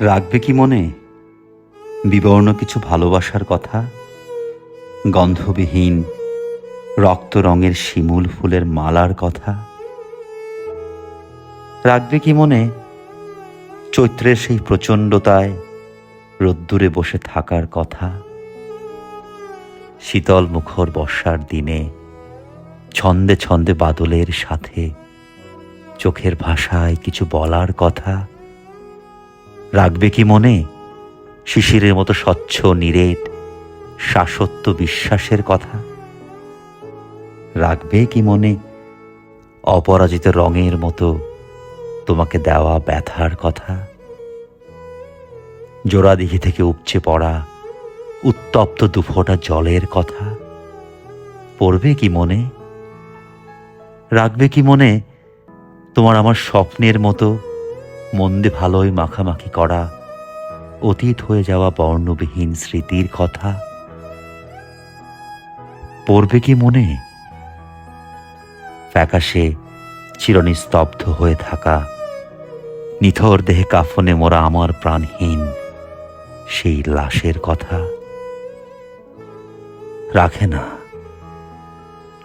রাখবে কি মনে বিবর্ণ কিছু ভালোবাসার কথা, গন্ধবিহীন রক্ত রঙের শিমুল ফুলের মালার কথা? রাখবে কি মনে চৈত্রের সেই প্রচণ্ডতায় রোদ্দুরে বসে থাকার কথা, শীতল মুখর বর্ষার দিনে ছন্দে ছন্দে বাদলের সাথে চোখের ভাষায় কিছু বলার কথা? রাখবে কি মনে শিশিরের মতো স্বচ্ছ নিরেট শাশ্বত বিশ্বাসের কথা? রাখবে কি মনে অপরাজিত রঙের মতো তোমাকে দেওয়া ব্যথার কথা? জোড়াদিঘি থেকে উপচে পড়া উত্তপ্ত দুফোঁটা জলের কথা পড়বে কি মনে? রাখবে কি মনে তোমার আমার স্বপ্নের মতো মন্দে ভালোই মাখামাখি করা অতীত হয়ে যাওয়া বর্ণবিহীন স্মৃতির কথা? পড়বে কি মনে ফ্যাকাশে চিরনিস্তব্ধ হয়ে থাকা নিথর দেহে কাফনে মোরা আমার প্রাণহীন সেই লাশের কথা? রাখে না,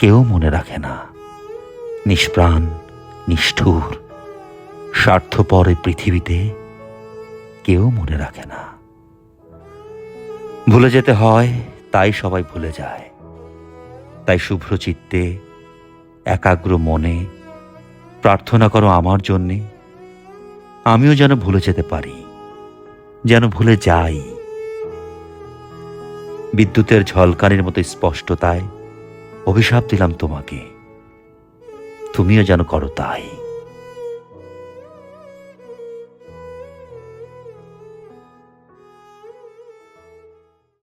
কেউ মনে রাখে না। নিষ্প্রাণ, নিষ্ঠুর, স্বার্থপর এই পৃথিবীতে কেউ মনে রাখে না। ভুলে যেতে হয় তাই সবাই ভুলে যায়। তাই শুভ্র চিত্তে একাগ্র মনে প্রার্থনা করো আমার জন্যে, আমিও যেন ভুলে যেতে পারি, যেন ভুলে যাই। বিদ্যুতের ঝলকানির মতো স্পষ্টতায় অভিশাপ দিলাম তোমাকে, তুমিও যেন করো তাই।